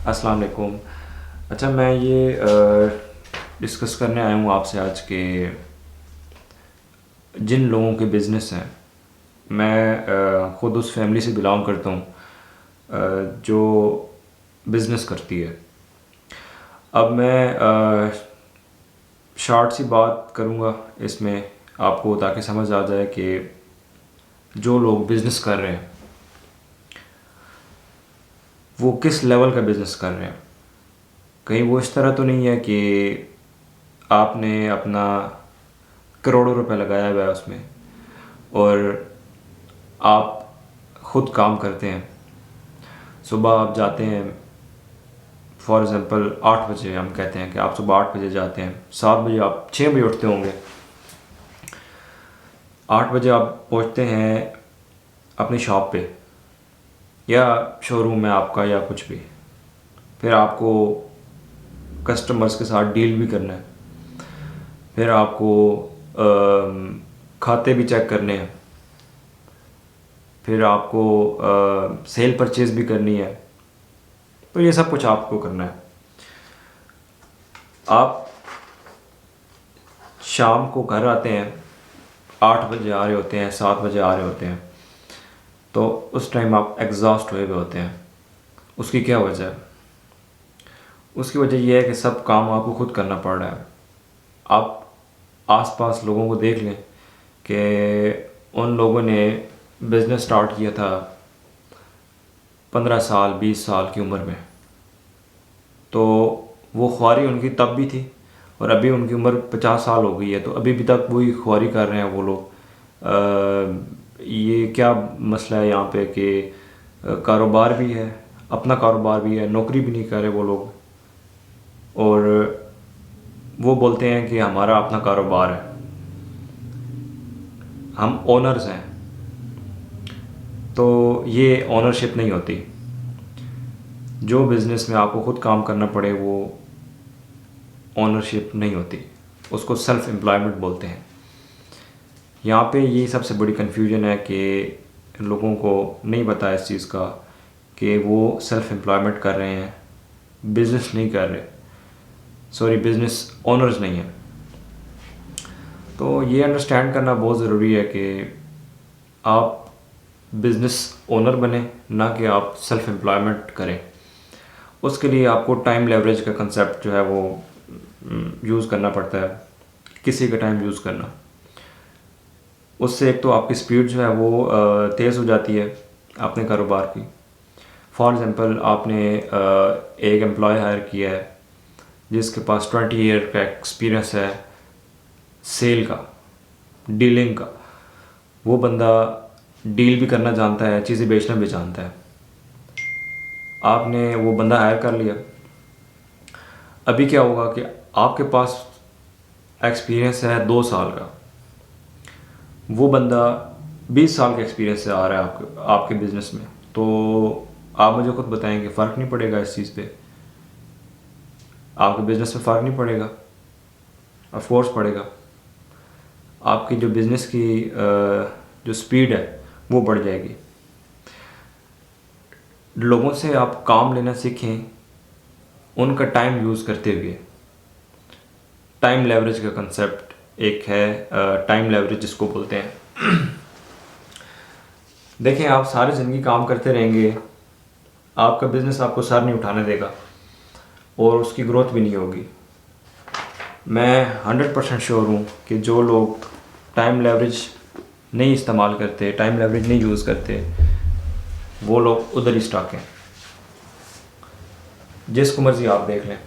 अस्सलाम वालेकुम। अच्छा, मैं ये डिस्कस करने आया हूँ आपसे आज के जिन लोगों के बिज़नेस हैं। मैं ख़ुद उस फैमिली से बिलोंग करता हूँ जो बिज़नेस करती है। अब मैं शॉर्ट सी बात करूँगा इसमें आपको, ताकि समझ आ जाए कि जो लोग बिज़नेस कर रहे हैं वो किस लेवल का बिज़नेस कर रहे हैं। कहीं वो इस तरह तो नहीं है कि आपने अपना करोड़ों रुपए लगाया हुआ है उसमें और आप ख़ुद काम करते हैं। सुबह आप जाते हैं, फॉर एग्ज़ाम्पल 8 बजे, हम कहते हैं कि आप सुबह 8 बजे जाते हैं, 7 बजे आप 6 बजे उठते होंगे, 8 बजे आप पहुंचते हैं अपनी शॉप पे या शोरूम में आपका या कुछ भी। फिर आपको कस्टमर्स के साथ डील भी करना है, फिर आपको खाते भी चेक करने हैं, फिर आपको सेल परचेज़ भी करनी है। तो ये सब कुछ आपको करना है। आप शाम को घर आते हैं, 8 बजे आ रहे होते हैं, 7 बजे आ रहे होते हैं, तो उस टाइम आप एग्जॉस्ट हुए हुए होते हैं। उसकी क्या वजह है? उसकी वजह यह है कि सब काम आपको खुद करना पड़ रहा है। आप आसपास लोगों को देख लें कि उन लोगों ने बिज़नेस स्टार्ट किया था 15 साल 20 साल की उम्र में, तो वो ख्वारी उनकी तब भी थी और अभी उनकी उम्र 50 साल हो गई है, तो अभी भी तक वही ख्वारी कर रहे हैं वो लोग। ये क्या मसला है यहाँ पे कि कारोबार भी है, अपना कारोबार भी है, नौकरी भी नहीं कर रहे वो लोग, और वो बोलते हैं कि हमारा अपना कारोबार है, हम ओनर्स हैं। तो ये ओनरशिप नहीं होती। जो बिज़नेस में आपको ख़ुद काम करना पड़े वो ओनरशिप नहीं होती, उसको सेल्फ़ एम्प्लॉयमेंट बोलते हैं। यहाँ पे ये सबसे बड़ी कन्फ्यूजन है कि लोगों को नहीं पता इस चीज़ का कि वो सेल्फ़ एम्प्लॉयमेंट कर रहे हैं, बिज़नेस नहीं कर रहे, सॉरी बिज़नेस ओनर्स नहीं हैं। तो ये अंडरस्टैंड करना बहुत ज़रूरी है कि आप बिज़नेस ओनर बने, ना कि आप सेल्फ़ एम्प्लॉयमेंट करें। उसके लिए आपको टाइम लेवरेज का कंसेप्ट जो है वो यूज़ करना पड़ता है, किसी का टाइम यूज़ करना। उससे एक तो आपकी स्पीड जो है वो तेज़ हो जाती है अपने कारोबार की। फॉर एग्ज़ाम्पल आपने एक एम्प्लॉय हायर किया है जिसके पास 20 ईयर का एक्सपीरियंस है सेल का, डीलिंग का। वो बंदा डील भी करना जानता है, चीज़ें बेचना भी जानता है। आपने वो बंदा हायर कर लिया। अभी क्या होगा कि आपके पास एक्सपीरियंस है 2 साल का, वो बंदा 20 साल के एक्सपीरियंस से आ रहा है आपके बिज़नेस में। तो आप मुझे खुद बताएं कि फ़र्क नहीं पड़ेगा इस चीज़ पे? आपके बिज़नेस में फ़र्क नहीं पड़ेगा? ऑफ कोर्स पड़ेगा। आपकी जो बिज़नेस की जो स्पीड है वो बढ़ जाएगी। लोगों से आप काम लेना सीखें उनका टाइम यूज़ करते हुए। टाइम लेवरेज का कंसेप्ट एक है, टाइम लेवरेज जिसको बोलते हैं। देखें, आप सारी ज़िंदगी काम करते रहेंगे, आपका बिज़नेस आपको सर नहीं उठाने देगा और उसकी ग्रोथ भी नहीं होगी। मैं 100% श्योर हूँ कि जो लोग टाइम लेवरेज नहीं इस्तेमाल करते, टाइम लेवरेज नहीं यूज़ करते, वो लोग उधर ही स्टक हैं, जिसको मर्ज़ी आप देख लें।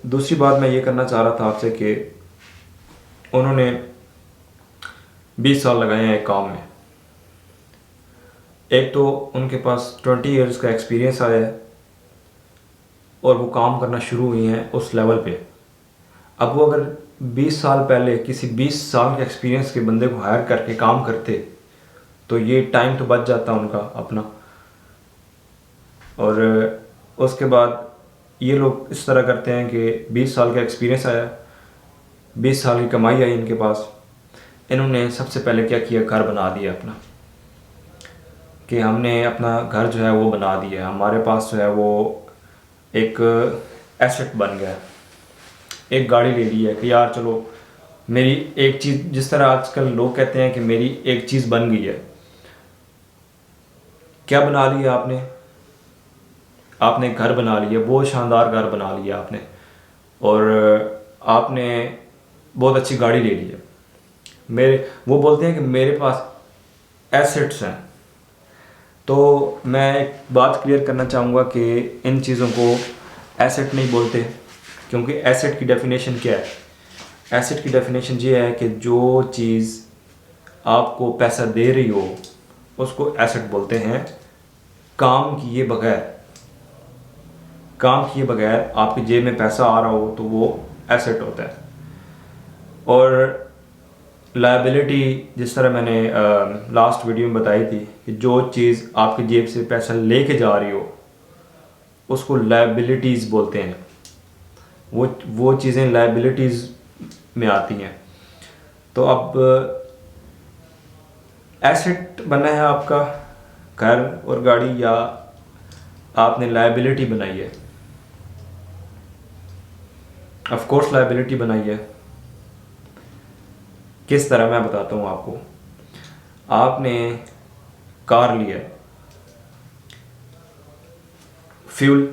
दूसरी बात मैं ये करना चाह रहा था आपसे कि उन्होंने 20 साल लगाए हैं एक काम में। एक तो उनके पास 20 इयर्स का एक्सपीरियंस आया है और वो काम करना शुरू हुई हैं उस लेवल पे। अब वो अगर 20 साल पहले किसी 20 साल के एक्सपीरियंस के बंदे को हायर करके काम करते तो ये टाइम तो बच जाता उनका अपना। और उसके बाद ये लोग इस तरह करते हैं कि 20 साल का एक्सपीरियंस आया, 20 साल की कमाई आई इनके पास, इन्होंने सबसे पहले क्या किया, घर बना दिया अपना, कि हमने अपना घर जो है वो बना दिया, हमारे पास जो है वो एक एसेट बन गया, एक गाड़ी ले ली है कि यार चलो मेरी एक चीज़, जिस तरह आजकल लोग कहते हैं कि मेरी एक चीज़ बन गई है। क्या बना लिया आपने? आपने घर बना लिया, बहुत शानदार घर बना लिया आपने, और आपने बहुत अच्छी गाड़ी ले ली है। वो बोलते हैं कि मेरे पास एसेट्स हैं। तो मैं एक बात क्लियर करना चाहूँगा कि इन चीज़ों को एसेट नहीं बोलते, क्योंकि एसेट की डेफिनेशन क्या है? एसेट की डेफिनेशन ये है कि जो चीज़ आपको पैसा दे रही हो उसको एसेट बोलते हैं। काम किए बगैर आपकी जेब में पैसा आ रहा हो तो वो एसेट होता है। और लायबिलिटी, जिस तरह मैंने लास्ट वीडियो में बताई थी कि जो चीज़ आपकी जेब से पैसा लेके जा रही हो उसको लायबिलिटीज़ बोलते हैं। वो चीज़ें लायबिलिटीज़ में आती हैं। तो अब एसेट बना है आपका घर और गाड़ी, या आपने लायबिलिटी बनाई है? ऑफ कोर्स लायबिलिटी बनाई है। किस तरह, मैं बताता हूँ आपको। आपने कार लिया, फ्यूल,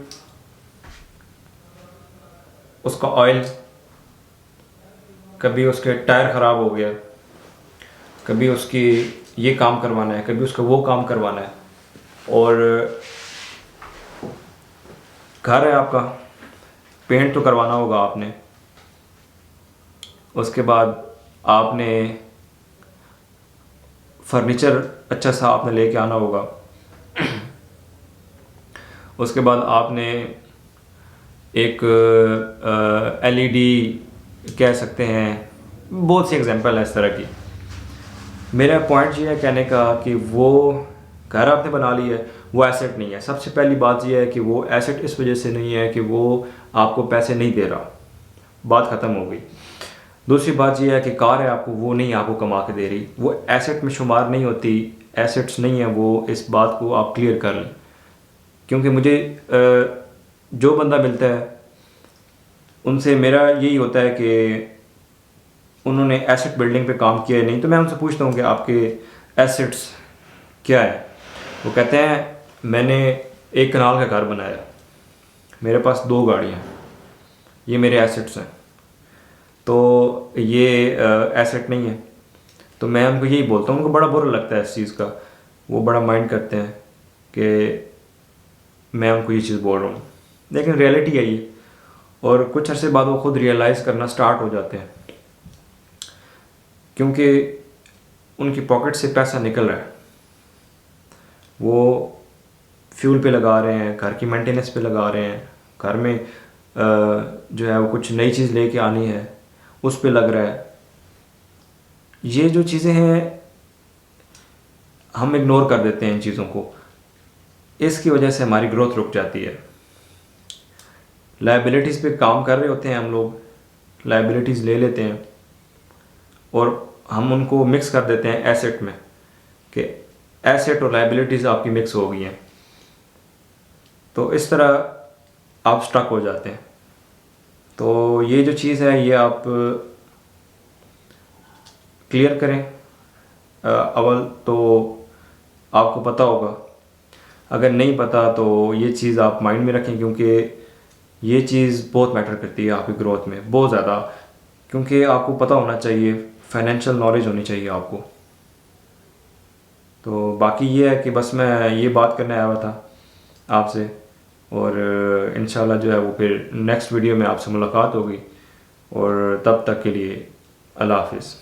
उसका ऑयल, कभी उसके टायर ख़राब हो गया, कभी उसकी ये काम करवाना है, कभी उसका वो काम करवाना है, और घर है आपका, पेंट तो करवाना होगा आपने। उसके बाद आपने फर्नीचर अच्छा सा आपने लेके आना होगा। उसके बाद आपने एक एलईडी कह सकते हैं, बहुत सी एग्जांपल है इस तरह की। मेरा पॉइंट ये है कहने का कि वो घर आपने बना लिया है, वो एसेट नहीं है। सबसे पहली बात यह है कि वो एसेट इस वजह से नहीं है कि वो आपको पैसे नहीं दे रहा, बात ख़त्म हो गई। दूसरी बात यह है कि कार है आपको, वो नहीं आपको कमा के दे रही, वो एसेट में शुमार नहीं होती, एसेट्स नहीं है वो। इस बात को आप क्लियर कर लें, क्योंकि मुझे जो बंदा मिलता है उनसे मेरा यही होता है कि उन्होंने एसेट बिल्डिंग पे काम किया है नहीं, तो मैं उनसे पूछता हूँ कि आपके एसेट्स क्या है। वो कहते हैं मैंने एक कनाल का घर बनाया, मेरे पास 2 गाड़ियाँ, ये मेरे एसेट्स हैं। तो ये एसेट नहीं है। तो मैं उनको यही बोलता हूँ, उनको बड़ा बुरा लगता है इस चीज़ का, वो बड़ा माइंड करते हैं कि मैं उनको ये चीज़ बोल रहा हूँ, लेकिन रियलिटी है ये। और कुछ अर्से बाद वो खुद रियलाइज़ करना स्टार्ट हो जाते हैं, क्योंकि उनकी पॉकेट से पैसा निकल रहा है। वो फ्यूल पे लगा रहे हैं, घर की मेंटेनेंस पे लगा रहे हैं, घर में जो है वो कुछ नई चीज़ लेके आनी है उस पे लग रहा है। ये जो चीज़ें हैं हम इग्नोर कर देते हैं इन चीज़ों को, इसकी वजह से हमारी ग्रोथ रुक जाती है। लायबिलिटीज़ पे काम कर रहे होते हैं हम लोग, लायबिलिटीज़ ले लेते हैं और हम उनको मिक्स कर देते हैं एसेट में, कि एसेट और लायबिलिटीज़ आपकी मिक्स हो गई हैं। तो इस तरह आप स्टक हो जाते हैं। तो ये जो चीज़ है ये आप क्लियर करें। अव्वल तो आपको पता होगा, अगर नहीं पता तो ये चीज़ आप माइंड में रखें, क्योंकि ये चीज़ बहुत मैटर करती है आपकी ग्रोथ में, बहुत ज़्यादा। क्योंकि आपको पता होना चाहिए, फाइनेंशियल नॉलेज होनी चाहिए आपको। तो बाकी ये है कि बस मैं ये बात करने आया हुआ था आपसे, और इंशाल्लाह जो है वो फिर नेक्स्ट वीडियो में आपसे मुलाकात होगी। और तब तक के लिए अल्लाह हाफिज़।